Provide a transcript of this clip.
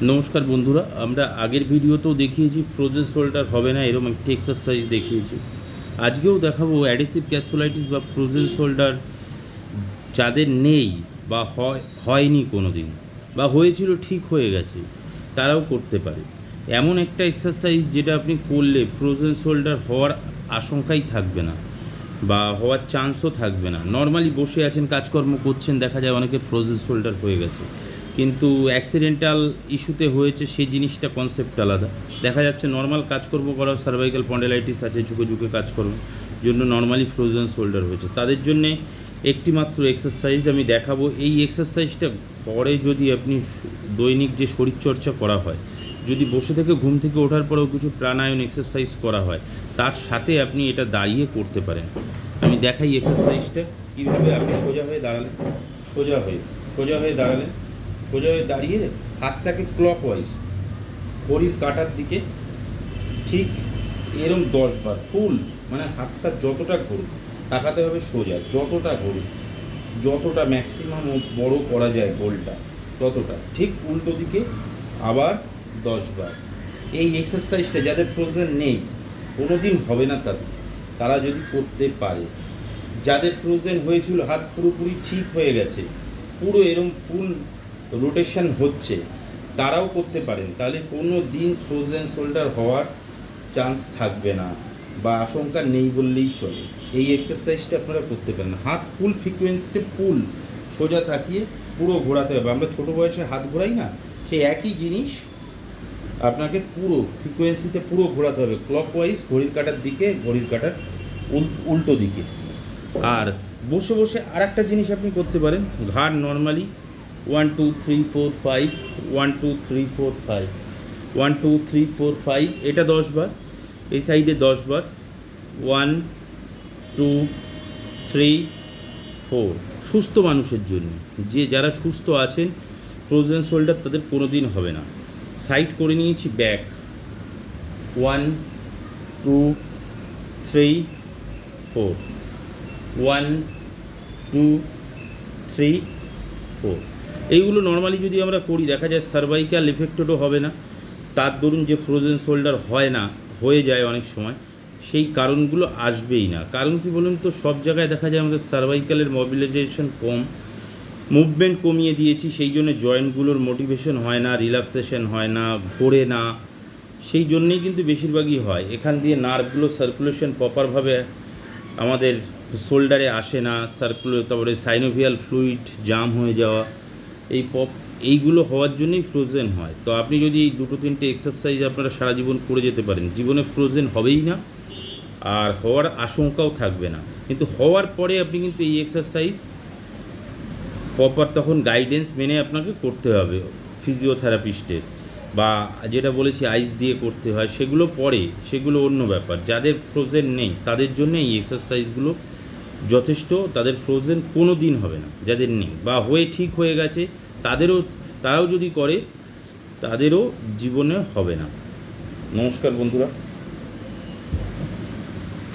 নমস্কার বন্ধুরা, আমরা আগের ভিডিওতেও দেখিয়েছি ফ্রোজেন শোল্ডার হবে না এরকম একটি এক্সারসাইজ দেখিয়েছি। আজকেও দেখাবো অ্যাডহেসিভ ক্যাসকুলাইটিস বা ফ্রোজেন শোল্ডার যাদের নেই বা হয়নি কোনো দিন বা হয়েছিল ঠিক হয়ে গেছে, তারাও করতে পারে। এমন একটা এক্সারসাইজ যেটা আপনি করলে ফ্রোজেন শোল্ডার হওয়ার আশঙ্কাই থাকবে না বা হওয়ার চান্সও থাকবে না। নর্মালি বসে আছেন, কাজকর্ম করছেন, দেখা যায় অনেকের ফ্রোজেন শোল্ডার হয়ে গেছে, কিন্তু অ্যাক্সিডেন্টাল ইস্যুতে হয়েছে, সেই জিনিসটা কনসেপ্ট আলাদা। দেখা যাচ্ছে নর্মাল কাজকর্ম করা, সার্ভাইকাল স্পন্ডাইলাইটিস আছে, ঝুঁকে ঝুঁকে কাজকর্ম জন্য নর্মালি ফ্রোজেন শোল্ডার হয়েছে, তাদের জন্যে একটি মাত্র এক্সারসাইজ আমি দেখাবো। এই এক্সারসাইজটা পরে যদি আপনি দৈনিক যে শরীরচর্চা করা হয়, যদি বসে থেকে ঘুম থেকে ওঠার পরেও কিছু প্রাণায়াম এক্সারসাইজ করা হয়, তার সাথে আপনি এটা দাঁড়িয়ে করতে পারেন। আমি দেখাই এক্সারসাইজটা কীভাবে। আপনি সোজা হয়ে দাঁড়ালেন, সোজা হয়ে দাঁড়ালেন, সোজা হয়ে দাঁড়িয়ে হাতটাকে ক্লকওয়াইজ ঘড়ির কাঁটার দিকে ঠিক এরম 10 বার ফুল, মানে হাতটা যতটা ঘুরুন, তাকাতে হবে সোজা, যতটা ঘুরুন, যতটা ম্যাক্সিমাম বড় করা যায় গোলটা ততটা, ঠিক উল্টো দিকে আবার 10 বার। এই এক্সারসাইজটা যাদের ফ্রোজেন নেই, কোনো দিন হবে না তারা যদি করতে পারে। যাদের ফ্রোজেন হয়েছিল, হাত পুরোপুরি ঠিক হয়ে গেছে, পুরো এরম ফুল রোটেশন হচ্ছে, তারাও করতে পারেন। তাহলে কোনো দিন ফ্রোজেন শোল্ডার হওয়ার চান্স থাকবে না বা আশঙ্কা নেই বললেই চলে। এই এক্সারসাইজটা আপনারা করতে পারেন। হাত ফুল ফ্রিকোয়েন্সিতে ফুল সোজা তাকিয়ে পুরো ঘোরাতে হবে। আমরা ছোটো বয়সে হাত ঘোরাই না, সেই একই জিনিস আপনাকে পুরো ফ্রিকোয়েন্সিতে পুরো ঘোরাতে হবে, ক্লকওয়াইজ ঘড়ির কাঁটার দিকে, ঘড়ির কাঁটার উল্টো দিকে। আর বসে বসে আর একটা জিনিস আপনি করতে পারেন, ঘাড় নর্মালি 1 2 3 4 5, 1 2 3 4 5, 1 2 3 4 5, এটা 10 বার, এই সাইডে 10 বার, 1 2 3 4। সুস্থ মানুষের জন্য, যারা সুস্থ আছেন, ফ্রোজেন শোল্ডার তাদের কোনো দিন হবে না। সাইড করে নিয়েছি ব্যাক, 1 2 3 4, 1 2 3 4। এইগুলো নর্মালি যদি আমরা করি, দেখা যায় সার্ভাইকাল এফেক্টেডও হবে না। তার দরুন যে ফ্রোজেন শোল্ডার হয় না, হয়ে যায় অনেক সময়, সেই কারণগুলো আসবেই না। কারণ কি বলুন তো, সব জায়গায় দেখা যায় আমাদের সার্ভাইকালের মোবিলাইজেশন কম, মুভমেন্ট কমিয়ে দিয়েছি, সেই জন্য জয়েন্টগুলোর মোটিভেশন হয় না, রিল্যাক্সেশন হয় না, ঘোরে না। সেই জন্যেই কিন্তু বেশিরভাগই হয়। এখান দিয়ে নার্ভগুলো সার্কুলেশন প্রপারভাবে আমাদের শোল্ডারে আসে না, তারপরে সাইনোভিয়াল ফ্লুইড জাম হয়ে যাওয়া, এইগুলো হওয়ার জন্যই ফ্রোজেন হয়। তো আপনি যদি এই 2-3টে এক্সারসাইজ আপনারা সারা জীবন করে যেতে পারেন, জীবনে ফ্রোজেন হবেই না আর হওয়ার আশঙ্কাও থাকবে না। কিন্তু হওয়ার পরে আপনি কিন্তু এই এক্সারসাইজ প্রপার তখন গাইডেন্স মেনে আপনাকে করতে হবে ফিজিওথেরাপিস্টের, বা যেটা বলেছি আইস দিয়ে করতে হয়, সেগুলো পরে, সেগুলো অন্য ব্যাপার। যাদের ফ্রোজেন নেই তাদের জন্য এই এক্সারসাইজগুলো যথেষ্ট। তাদের ফ্রোজেন কোনো দিন হবে না, যাদের নেই বা হয়ে ঠিক হয়ে গেছে, তারাও যদি করে, তাদেরও জীবনে হবে না। নমস্কার বন্ধুরা।